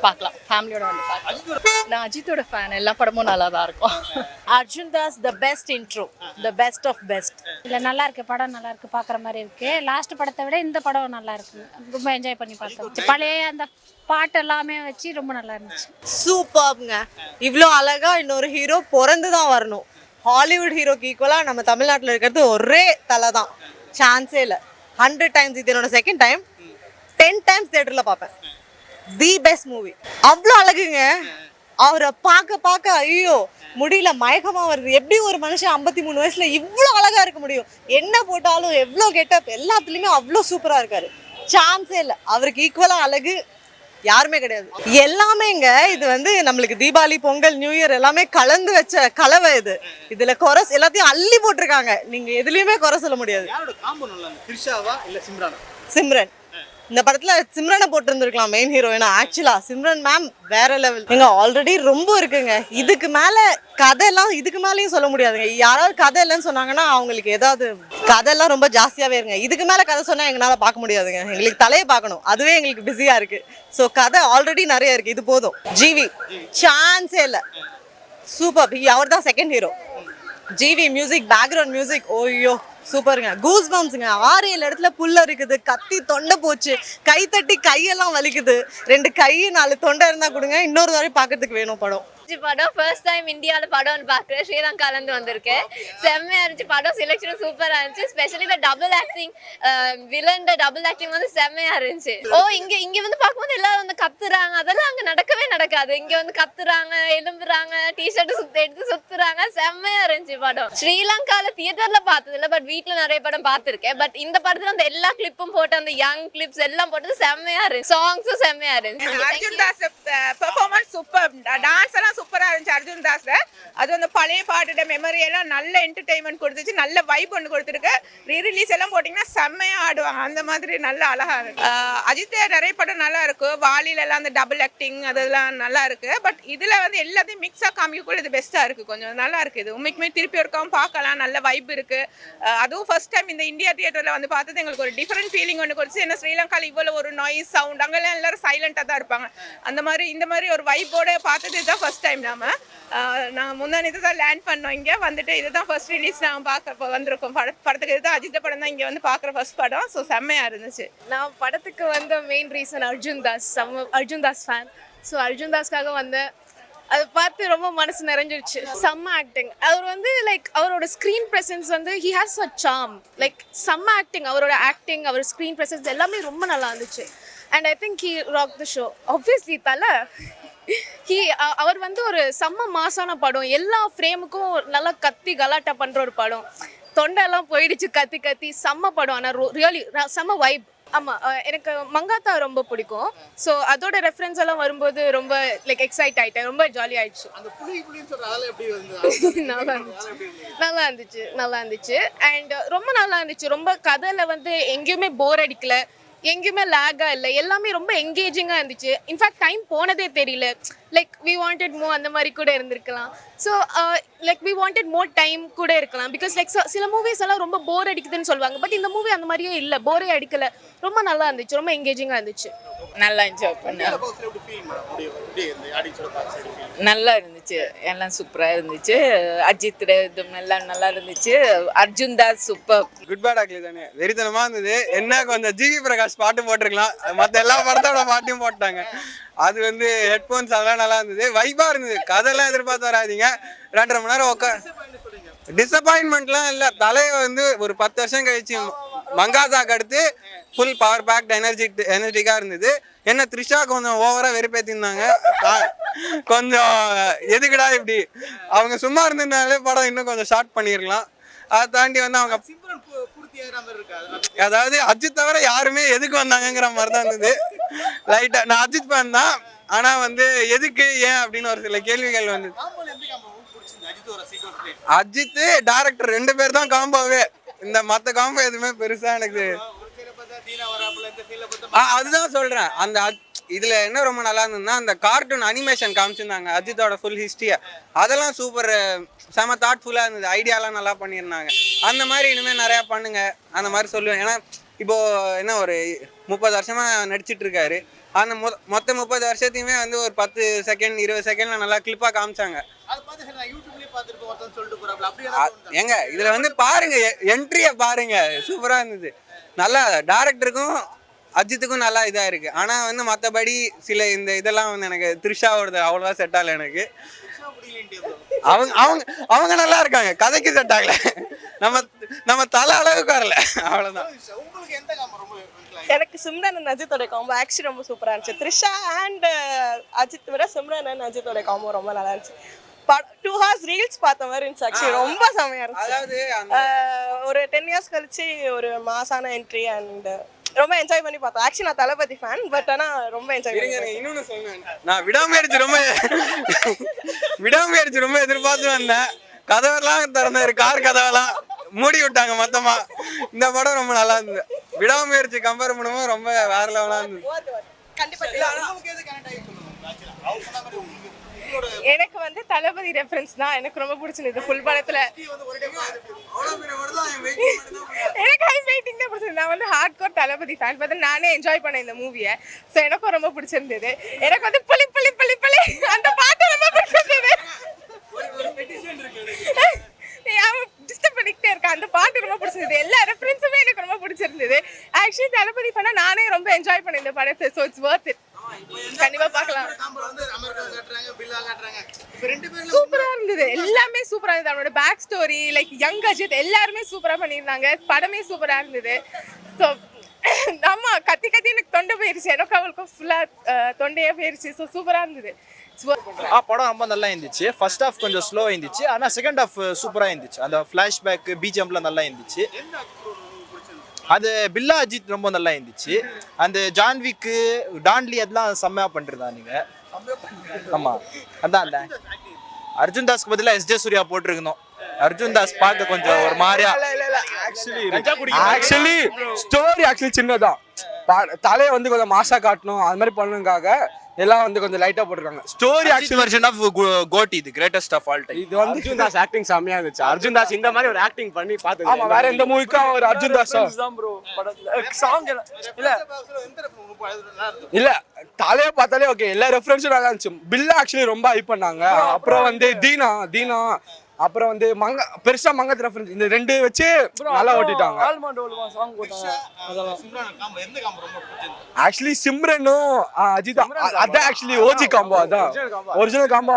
பார்க்கலாம், ஃபேமிலியோட வந்து பார்க்கலாம். நான் அஜித்தோட ஃபேன், எல்லா படமும் நல்லா தான் இருக்கும். Arjun Das the best intro, the best of best. இல்லை நல்லா இருக்கு, படம் நல்லா இருக்கு, பார்க்குற மாதிரி இருக்கு. லாஸ்ட் படத்தை விட இந்த படம் நல்லா இருக்கு, ரொம்ப என்ஜாய் பண்ணி பார்த்தோம். பழைய அந்த பாட்டு எல்லாமே வச்சு ரொம்ப நல்லா இருந்துச்சு. சூப்பர்ங்க. இவ்வளோ அழகா இன்னொரு ஹீரோ பிறந்து தான் வரணும். ஹாலிவுட் ஹீரோக்கு ஈக்குவலாக நம்ம தமிழ்நாட்டில் இருக்கிறது ஒரே தலை தான், சான்ஸே இல்லை. 100 times, இது என்னோட செகண்ட் டைம், 10 times தியேட்டரில் பார்ப்பேன். The best movie. அவ்வளோ அழகுங்க. அவரை பார்க்க ஐயோ முடியல, மயக்கமா வருது. எப்படி ஒரு மனுஷன் 53 வயசுல இவ்வளோ அழகா இருக்க முடியும்? என்ன போட்டாலும், எவ்வளோ கெட்டப், எல்லாத்துலேயுமே அவ்வளோ சூப்பராக இருக்காரு. சான்ஸே இல்லை. அவருக்கு ஈக்குவலாக அழகு யாருமே கிடையாது. எல்லாமேங்க இது வந்து நம்மளுக்கு தீபாவளி, பொங்கல், நியூ இயர் எல்லாமே கலந்து வச்ச கலவை இது. இதுல குறை எல்லாத்தையும் அள்ளி போட்டிருக்காங்க. நீங்க எதுலயுமே குறை சொல்ல முடியாது. சிம்ரன். இந்த படத்துல சிம்ரனை போட்டிருந்துருக்கலாம் மெயின் ஹீரோயினா. ஆக்சுவலா சிம்ரன் மேம் வேற லெவல். எங்க ஆல்ரெடி ரொம்ப இருக்குங்க. இதுக்கு மேல கதையெல்லாம் இதுக்கு மேலேயும் சொல்ல முடியாதுங்க. யாராவது கதை இல்லைன்னு சொன்னாங்கன்னா அவங்களுக்கு ஏதாவது கதையெல்லாம் ரொம்ப ஜாஸ்தியாவே இருங்க. இதுக்கு மேல கதை சொன்னா எங்களால பார்க்க முடியாதுங்க. எங்களுக்கு தலையை பார்க்கணும், அதுவே எங்களுக்கு பிஸியா இருக்கு. ஸோ கதை ஆல்ரெடி நிறைய இருக்கு, இது போதும். ஜிவி சான்ஸே இல்லை, சூப்பர். அவர் தான் second hero. GV music, background music, ஓய்யோ சூப்பருங்க. கூஸ் பம்ப்ஸுங்க. 6-7 இடத்துல புல்ல இருக்குது, கத்தி தொண்டை போச்சு, கை தட்டி கையெல்லாம் வலிக்குது. 2 கை 4 தொண்டை இருந்தா கொடுங்க, இன்னொரு தடவை பார்க்கறதுக்கு வேணும் படம். படம் ஃபர்ஸ்ட் டைம் இந்தியாவில் படம் பார்க்குறேன், ஸ்ரீலங்காலேருந்து வந்திருக்கேன். செம்மையாக இருந்துச்சு படம், செலெக்ஷனும் சூப்பராக இருந்துச்சு. ஸ்பெஷலி இந்த double acting, villain double acting வந்து செம்மையாக இருந்துச்சு. இங்கே வந்து பார்க்கும்போது எல்லாரும் வந்து கத்துறாங்க, அதெல்லாம் அங்கே நடக்கவே நடக்காது. இங்கே வந்து கத்துறாங்க, எலும்புறாங்க, டிஷர்ட்டு எடுத்து சுத்துறாங்க, செம்மையாக இருந்துச்சு படம். ஸ்ரீலங்காவில் தியேட்டரில் பார்த்தது இல்லை, பட் வீட்டில் நிறைய படம் பார்த்துருக்கேன். பட் இந்த படத்தில் அந்த எல்லா கிளிப்பும் போட்டு, அந்த யங் கிளிப்ஸ் எல்லாம் போட்டது செம்மையாக இருந்துச்சு. சாங்ஸும் செம்மையாக இருந்துச்சு. Arjun Das performance super, dance எல்லாம் சூப்பரா இருந்துச்சு அர்ஜுன் தாஸ்ல. அது வந்து பழைய பாட்டோட மெமரி எல்லாம் நல்ல என்டர்டைன்மெண்ட் கொடுத்துச்சு, நல்ல வைப் ஒன்று கொடுத்துருக்கு. ரீரிலீஸ் எல்லாம் போட்டிங்கன்னா செம்மையா ஆடுவாங்க, அந்த மாதிரி நல்ல அழகா இருக்கு. அஜித் நிறைய படம் நல்லா இருக்கு. வாலில எல்லாம் அந்த டபுள் ஆக்டிங் அதெல்லாம் நல்லா இருக்கு. பட் இதுல வந்து எல்லாத்தையும் மிக்ஸா காமிக்கக்குள்ள இது பெஸ்டா இருக்கு, கொஞ்சம் நல்லா இருக்கு. இது உண்மைக்குமே திருப்பி ஒருக்காவும் பார்க்கலாம், நல்ல வைப் இருக்கு. அதுவும் ஃபர்ஸ்ட் டைம் இந்த இந்தியா தியேட்டர்ல வந்து பார்த்தது எங்களுக்கு ஒரு டிஃபரெண்ட் ஃபீலிங் ஒன்று கொடுத்து. ஏன்னா ஸ்ரீலங்காவில் இவ்வளவு ஒரு நாய்ஸ் சவுண்ட், அங்கெல்லாம் எல்லாரும் சைலண்டா தான் இருப்பாங்க. அந்த மாதிரி இந்த மாதிரி ஒரு வைப்போட பார்த்தது இதுதான் ஃபர்ஸ்ட் டைம். நாங்கள் முந்தானத்தை தான் லேண்ட் பண்ணோம், இங்கே வந்துட்டு இதுதான் ஃபர்ஸ்ட் ரிலீஸ் நாங்கள் பார்க்க வந்திருக்கோம். படத்துக்கு இதுதான் அஜித் படம் தான் இங்கே வந்து பார்க்குற ஃபர்ஸ்ட் படம். ஸோ செம்மையாக இருந்துச்சு. நான் படத்துக்கு வந்த main reason Arjun Das, Arjun Das fan. So Arjun தாஸ்க்காக வந்தேன். அதை பார்த்து ரொம்ப மனசு நிறைஞ்சிருச்சு. செம்ம ஆக்டிங். அவர் வந்து லைக் அவரோட ஸ்க்ரீன் ப்ரெசன்ஸ் வந்து he has a charm. Like செம்ம ஆக்டிங், அவரோட ஆக்டிங், அவர் ஸ்க்ரீன் ப்ரெசன்ஸ் எல்லாமே ரொம்ப நல்லா இருந்துச்சு. And I think he rock the show. Obviously தலை அவர் வந்து ஒரு செம்ம மாசான படம். எல்லா ஃப்ரேமுக்கும் நல்லா கத்தி கலாட்டா பண்ணுற ஒரு படம். தொண்டெல்லாம் போயிடுச்சு கத்தி கத்தி, செம்ம படம். ஆனால் ரியலி செம்ம வைப். ஆமாம், எனக்கு மங்காத்தா ரொம்ப பிடிக்கும். ஸோ அதோட ரெஃபரன்ஸ் எல்லாம் வரும்போது ரொம்ப லைக் எக்ஸைட் ஆகிட்டேன், ரொம்ப ஜாலி ஆயிடுச்சு. நல்லா இருந்துச்சு அண்ட் ரொம்ப நல்லா இருந்துச்சு. ரொம்ப கதையில் வந்து எங்கேயுமே போர் அடிக்கல, எங்கேயுமே லேகாக இல்லை, எல்லாமே ரொம்ப என்கேஜிங்காக இருந்துச்சு. இன்ஃபேக்ட் டைம் போனதே தெரியல. லைக் வி வாண்டட் மோர், அந்த மாதிரி கூட இருந்திருக்கலாம். So like we wanted more time கூட இருக்கலாம். பிகாஸ் லைக் சில மூவிஸ் எல்லாம் ரொம்ப போர் அடிக்குதுன்னு சொல்லுவாங்க. பட் இந்த மூவி அந்த மாதிரியே இல்லை, போரே அடிக்கலை, ரொம்ப நல்லா இருந்துச்சு, ரொம்ப என்கேஜிங்காக இருந்துச்சு. நல்லா என்ஜாய் பண்ணேன், நல்லா இருந்துச்சு, எல்லாம் சூப்பராக இருந்துச்சு. அஜித் இது எல்லாம் நல்லா இருந்துச்சு. Arjun Das super. Good bad ugly தானே, வெறித்தனமா இருந்தது. என்ன கொஞ்சம் ஜிவி பிரகாஷ் பாட்டு போட்டிருக்கலாம், மற்ற எல்லா படத்தோட பாட்டையும் போட்டாங்க. அது வந்து ஹெட்ஃபோன்ஸ் அதெல்லாம் நல்லா இருந்தது, வைபா இருந்தது. கதையெல்லாம் எதிர்பார்த்து வராதிங்க. 2.5 மணி நேரம் டிசப்பாயின்மெண்ட்லாம் இல்லை. தலையை வந்து ஒரு 10 வருஷம் கழிச்சு மங்காதாக்கு அடுத்து ஃபுல் பவர் பேக்ட் எனர்ஜிக்காக இருந்தது. என்ன த்ரிஷா கொஞ்சம் ஓவராக வெறுப்பேற்றிருந்தாங்க. கொஞ்சம் எதுக்குடா இப்படி, அவங்க சும்மா இருந்ததுனாலே படம் இன்னும் கொஞ்சம் ஷார்ட் பண்ணியிருக்கலாம். அதை தாண்டி வந்து அவங்க அதாவது அஜித் தவிர யாருமே எதுக்கு வந்தாங்கங்கிற மாதிரி தான் இருந்தது. லைட்டா நான் அஜித் ஃபேன் தான், ஆனா வந்து எதுக்கு ஏன் அப்படின்னு ஒரு சில கேள்விகள் வந்து. அஜித் டைரக்டர் 2 பேர் தான் காம்போவே. இந்த மற்ற காம்போ எதுவுமே பெருசா எனக்கு அதுதான் சொல்றேன். அந்த இதுல என்ன ரொம்ப நல்லா இருந்ததுன்னா, அந்த கார்ட்டூன் அனிமேஷன் காமிச்சிருந்தாங்க அஜித்தோட ஃபுல் ஹிஸ்டரியை. அதெல்லாம் சூப்பர், செம தாட்ஃபுல்லா இருந்தது. ஐடியாலாம் நல்லா பண்ணியிருந்தாங்க. அந்த மாதிரி இனிமேல் நிறையா பண்ணுங்க, அந்த மாதிரி சொல்லுவேன். ஏன்னா இப்போ என்ன ஒரு 30 வருஷமா நடிச்சிட்டு இருக்காரு. அந்த மொத்த 30 வருஷத்தையுமே வந்து ஒரு 10 செகண்ட் 20 செகண்ட்ல நல்லா கிளிப்பா காமிச்சாங்க. ஏங்க இதுல வந்து பாருங்க, என்ட்ரிய பாருங்க, சூப்பரா இருந்தது. நல்லா டேரக்டருக்கும் அஜித்துக்கும் நல்லா இதா இருக்கு. ஆனா வந்து மற்றபடி சில இந்த இதெல்லாம் வந்து எனக்கு த்ரிஷாவோடது அவ்வளோவா செட் ஆகல எனக்கு. அவங்க அவங்க அவங்க நல்லா இருக்காங்க, கதைக்கு செட் ஆகல. நம்ம தலை அளவுக்கு வரல, அவ்வளோதான். எனக்கு சிம்ரன் அண்ட் அஜித்தோட காம்போ ஆக்சுவலி ரொம்ப சூப்பராக இருந்துச்சு. த்ரிஷா அண்ட் அஜித் விட சிம்ரன் அண்ட் அஜித்தோட காம்போ ரொம்ப நல்லா இருந்துச்சு. 2 hours ரீல்ஸ் பார்த்த மாதிரி இருந்துச்சு. ஆக்சுவலி ரொம்ப செமையா இருந்துச்சு. ஒரு 10 years கழிச்சு ஒரு மாசான என்ட்ரி அண்ட் ரொம்ப என்ஜாய் பண்ணி பார்த்தோம். ஆக்சுவலி நான் தளபதி ஃபேன், பட் ஆனால் ரொம்ப என்ஜாய் பண்ணி. இன்னொன்று சொல்லுவேன், நான் விடாமுயற்சி ரொம்ப எதிர்பார்த்து வந்தேன். கதவெல்லாம் திறந்தாரு, கார் கதவெல்லாம் மூடி விட்டாங்க மொத்தமா. இந்த படம் ரொம்ப நல்லா இருந்தது. விடாமுயற்சி கம்பேர் பண்ணும்போது ரொம்ப வேற லெவலா இருந்தது. எனக்கு வந்து தளபதி ரெஃபரன்ஸ் தான் எனக்கு ரொம்ப பிடிச்சிருந்தது. ஃபுல் படத்துல எனக்கு ஹை வெயிட்டிங் தான் பிடிச்சிருந்தது. நான் வந்து ஹார்ட் கோர் தளபதி ஃபேன், பார்த்து நானே என்ஜாய் பண்ணேன் இந்த மூவியை. ஸோ எனக்கும் ரொம்ப பிடிச்சிருந்தது. எனக்கு வந்து புளி புளி புளி புளி அந்த பாட்டு ரொம்ப பிடிச்சிருந்தது. அவன் டிஸ்டர்ப் பண்ணிக்கிட்டே இருக்கான், அந்த பாட்டு ரொம்ப பிடிச்சிருந்தது. எல்லா ரெஃபரன்ஸுமே எனக்கு ரொம்ப பிடிச்சிருந்தது. ஆக்சுவலி தளபதி ஃபேனா நானே ரொம்ப என்ஜாய் பண்ணேன் இந்த படத்தை. So it's worth it. கண்டிப்பா பார்க்கலாம். சூப்பரா இருந்தது, எல்லாமே சூப்பரா இருந்தது. அவனோட back story like young Ajith எல்லாருமே சூப்பரா பண்ணியிருந்தாங்க. படமே சூப்பரா இருந்தது. ஸோ ஆமா, கத்தி கத்தி எனக்கு தொண்டை போயிருச்சு. எனக்கு அவளுக்கும் ஃபுல்லா தொண்டையே போயிருச்சு. ஸோ சூப்பரா இருந்தது. படம் ரொம்ப நல்லா இருந்துச்சு. ஃபர்ஸ்ட் ஹாஃப் கொஞ்சம் ஸ்லோ இருந்துச்சு, ஆனால் செகண்ட் ஹாஃப் சூப்பராக இருந்துச்சு. அந்த ஃப்ளாஷ்பேக் பிஜிஎம்லாம் நல்லா இருந்துச்சு. அது பில்லா அஜித் ரொம்ப நல்லா இருந்துச்சு. அந்த ஜான்விக்கு டான்லி அதெல்லாம் செம்மையாக பண்ணிருந்தா நீங்கள். ஆமாம், அதான் அர்ஜுன் தாஸ்க்கு பதிலாக எஸ்ஜே சூர்யா போட்டிருக்கணும். அர்ஜுன் தாஸ் பார்க்க கொஞ்சம் ஒரு மாதிரியா. ஆக்சுவலி ஸ்டோரி சின்னதான், தலையை வந்து கொஞ்சம் மாசா காட்டணும் அது மாதிரி பண்ணுங்காக எல்லாம் வந்து கொஞ்சம் லைட்டா போட்டுருக்காங்க. ஸ்டோரி ஆக்சுவல் வெர்ஷன் ஆஃப் கோட்டி, the greatest of all time. இது வந்து அர்ஜுன் தாஸ் ஆக்டிங் செமையா இருந்துச்சு. அர்ஜுன் தாஸ் இந்த மாதிரி ஒரு ஆக்டிங் பண்ணி பார்த்தது. ஆமா, வேற எந்த மூவிக்கும் ஒரு அர்ஜுன் தாஸ் தான் ப்ரோ படத்துல சாங் இல்ல தலைய பார்த்தாலே ஓகே, எல்லா ரெஃபரன்ஸும் நல்லா இருந்துச்சு. பில்லா ஆக்சுவலி ரொம்ப ஹைப் பண்ணாங்க. அப்புறம் வந்து தீனா அப்புறம் வந்து பெருசா மங்கத் ரெஃபரன்ஸ் இந்த ரெண்டு வச்சு நல்லா ஓட்டிட்டாங்க. ஆக்சுவலி சிம்ரனும் அஜித் அதான் ஆக்சுவலி ஓஜி காம்போ, அதான் ஒரிஜினல் காம்போ.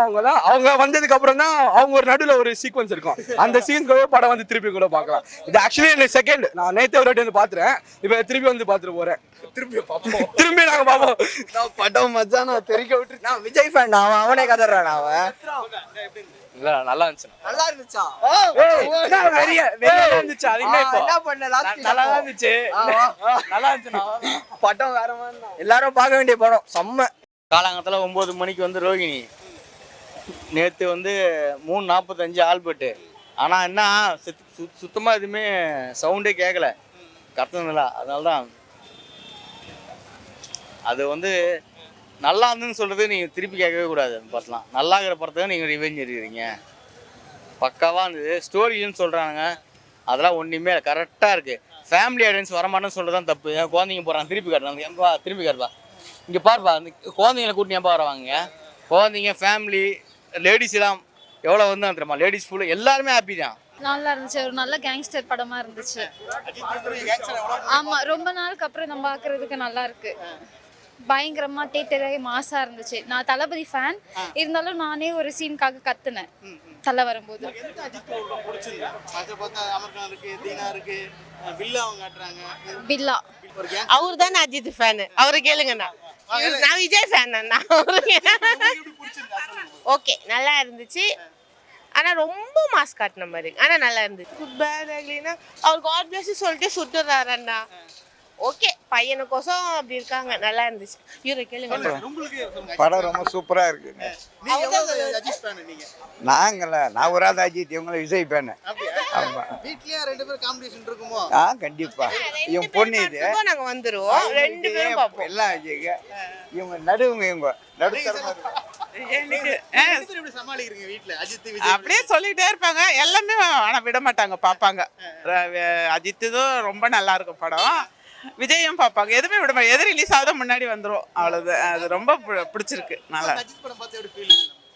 அவங்க வந்ததுக்கு அப்புறம் தான் அவங்க ஒரு நடுவில் ஒரு சீக்வன்ஸ் இருக்கும். அந்த சீக்வன்ஸ் படம் வந்து திருப்பி கூட பார்க்கலாம். இது ஆக்சுவலி எனக்கு செகண்ட், நான் நேற்று ஒரு வாட்டி வந்து பார்த்துறேன். இப்போ திருப்பி வந்து பார்த்துட்டு போறேன். திரும்பி நாங்க பார்ப்போம். படம் மச்சான் நான் தெரிக்க விட்டு, நான் விஜய் ஃபேன், அவனே கதறான் அவன். இல்ல நல்லா இருந்துச்சு. நல்லா இருந்துச்சா? வெறியா இருந்துச்சு. அது என்ன பண்ணலாம்? நல்லா இருந்துச்சு. நல்லா இருந்துச்சுண்ணா. படம் வேற மாதிரி. எல்லாரும் பார்க்க வேண்டிய படம் செம்ம. காலங்கத்தில் 9 மணிக்கு வந்து ரோகிணி, நேற்று வந்து 3:45 ஆல்பர்ட்டு. ஆனால் என்ன சுத்தமாக எதுவுமே சவுண்டே கேட்கல, கத்தனில்ல. அதனால தான் அது வந்து நல்லா இருந்துன்னு சொல்கிறது நீங்கள் திருப்பி கேட்கவே கூடாது. அந்த படத்தெலாம் நல்லா இருக்கிற படத்துக்கு நீங்கள் ரிவெஞ்ச் எடுக்கிறீங்க. பக்காவாக இருந்தது. ஸ்டோரின்னு சொல்கிறாங்க, அதெல்லாம் ஒன்றுமே கரெக்டாக இருக்குது. ஃபேமிலி ஆடியன்ஸ் வரமாட்டேன்னு சொல்கிறது தான் தப்பு. என் குழந்தைங்க போகிறாங்க, திருப்பி காட்டுறாங்க. ஏன்பா திருப்பி காட்டுப்பா, இங்கே பாருப்பா, அந்த குழந்தைங்களை கூட்டி ஏன்பா வரவாங்க? குழந்தைங்க ஃபேமிலி லேடிஸ் எல்லாம் எவ்வளோ வந்து தெரியுமா, லேடிஸ் ஃபுல்லு எல்லாருமே ஹாப்பி தான். நல்லா இருந்துச்சு. ஒரு நல்ல கேங்ஸ்டர் படமா இருந்துச்சு. ஆமா, ரொம்ப நாளுக்கு அப்புறம் நம்ம பார்க்கறதுக்கு நல்லா இருக்கு. பயங்கரமா தேட்டரே மாசா இருந்துச்சு. நான் தளபதி ஃபேன், இருந்தாலும் நானே ஒரு சீனுக்காக கத்துனேன் தலை வரும்போது. பில்லா அவர் தானே அஜித் ஃபேன், அவரை கேளுங்கண்ணா. நான் விஜய் ஃபேன் தான். ஓகே, நல்லா இருந்துச்சு. ஆனா ரொம்ப மாஸ் காட்டின மாதிரி, ஆனா நல்லா இருந்துச்சு. குட் பேட் அக்லினா அவர் காட் பிளஸ் சொல்லிட்டு சுட்டுறாரு அண்ணா. ஓகே, பையனுக்கோசம் அப்படி இருக்காங்க. நல்லா இருந்துச்சு. இவரை கேளுங்க. படம் ரொம்ப சூப்பரா இருக்குங்க. நான் ஒரு ஆள் அஜித், இவங்கள விஜய் ஃபேன். ஆமா, வீட்லயே 2 பேரும் காம்படிஷன் இருக்குமோ? கண்டிப்பா. இவங்க பொண்ணு இது நாங்க வந்துருவோம், 2 பேரும் பார்ப்போம். எல்லாம் விஜய்ங்க. இவங்க நடுவுங்க, இவங்க நடுத்தரமா சமாளிக்கிறீங்க வீட்டுல அஜித் அப்படியே சொல்லிட்டே இருப்பாங்க எல்லாமே. ஆனா விட மாட்டாங்க, பார்ப்பாங்க. அஜித்தும் ரொம்ப நல்லா இருக்கும் படம். விஜயும் பார்ப்பாங்க. எதுவுமே விட மாட்டோம். எது ரிலீஸ் ஆகுதோ முன்னாடி வந்துடும். அவ்வளோதான். அது ரொம்ப பிடிச்சிருக்கு.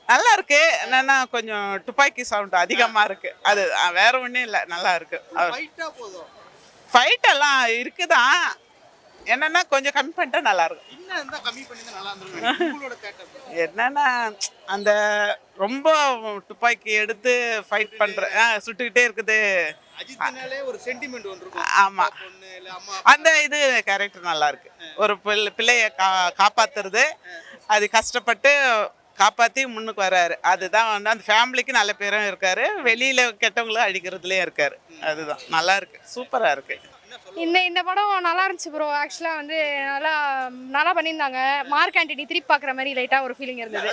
நல்லா இருக்கு. என்னன்னா கொஞ்சம் துப்பாக்கி சவுண்ட் அதிகமாக இருக்கு. அது வேற ஒன்றும் இல்லை, நல்லா இருக்கு. ஃபைட் எல்லாம் இருக்குதான், என்னன்னா கொஞ்சம் கம்மி பண்ணிட்டா நல்லா இருக்கும். என்னன்னா அந்த ரொம்ப துப்பாக்கி எடுத்து ஃபைட் பண்ற சுட்டுக்கிட்டே இருக்குது. ஒரு சென்டிமெண்ட் ஒன்று இருக்கும். ஆமா, அந்த இது கேரக்டர் நல்லா இருக்கு. ஒரு பிள்ளைய காப்பாத்துறது, அது கஷ்டப்பட்டு காப்பாற்றி முன்னுக்கு வர்றாரு. அதுதான் வந்து அந்த ஃபேமிலிக்கு நல்ல பேரும் இருக்காரு, வெளியில கெட்டவங்களும் அடிக்கிறதுலேயும் இருக்காரு. அதுதான் நல்லா இருக்கு, சூப்பரா இருக்கு. இந்த படம் நல்லா இருந்துச்சு ப்ரோ. ஆக்சுவலாக வந்து நல்லா பண்ணியிருந்தாங்க. மார்க் ஆண்டனி திருப்பி பார்க்குற மாதிரி லைட்டாக ஒரு ஃபீலிங் இருந்தது.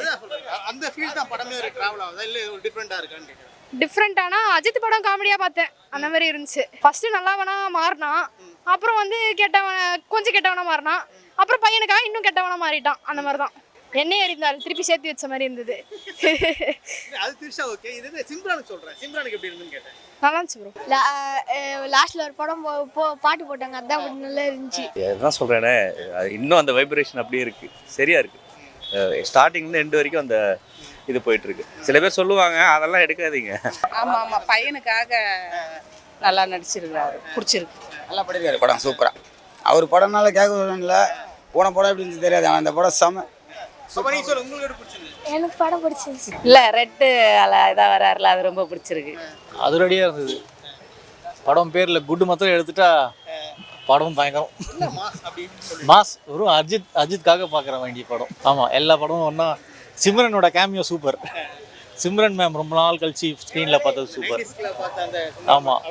அந்த ஃபீல் தான் படமே ட்ராவல் ஆகுதா இல்லை டிஃப்ரெண்டா இருக்கான்னு கேட்குறேன். டிஃப்ரெண்ட்டானா அஜித் படம் காமெடியாக பார்த்தேன், அந்த மாதிரி இருந்துச்சு. ஃபஸ்ட்டு நல்லவனா மாறினான், அப்புறம் வந்து கொஞ்சம் கெட்டவனா மாறினான், அப்புறம் பையனுக்காக இன்னும் கெட்டவனா மாறிட்டான். அந்த மாதிரி தான். என்னையே அறிந்தால் திருப்பி சேர்த்து வச்ச மாதிரி இருந்தது. அது திருஷா ஓகே. இது சிம்ரானுக்கு சொல்கிறேன். சிம்ரானுக்கு எப்படி இருந்துன்னு கேட்டேன். நல்லா இருந்துச்சு ப்ரோ. லாஸ்ட்டில் ஒரு படம் பாட்டு போட்டாங்க, அதான் நல்லா இருந்துச்சு. என்ன சொல்கிறேனே, இன்னும் அந்த வைப்ரேஷன் அப்படியே இருக்குது, சரியா இருக்குது. ஸ்டார்டிங்லேருந்து எண்டு வரைக்கும் அந்த இது போயிட்டுருக்கு. சில பேர் சொல்லுவாங்க, அதெல்லாம் எடுக்காதீங்க. ஆமாம், பையனுக்காக நல்லா நடிச்சிருக்கிறாரு, பிடிச்சிருக்கு. நல்லா படிக்கிறாரு. படம் சூப்பராக. அவர் படம்னால கேட்க இல்லை, போன படம் எப்படி இருந்துச்சு தெரியாது, ஆனால் அந்த படம் செம. எனக்கு படம் பிடிச்சிருச்சு. இல்லை, ரெட்டு இதாக வராருல, அது ரொம்ப பிடிச்சிருக்கு. அது ரெடியாக இருந்தது. படம் பேரில் குட்டு மாத்திரம் எடுத்துட்டா படம் பயங்கரம். மாஸ் ஒரு அஜித்காக பார்க்குற வேண்டிய படம். ஆமாம், எல்லா படமும் ஒன்றா. சிம்ரனோட கேமியோ சூப்பர். சிம்ரன் மேம் ரொம்ப நாள் கழிச்சு ஸ்க்ரீனில் பார்த்தது சூப்பர். ஆமாம்.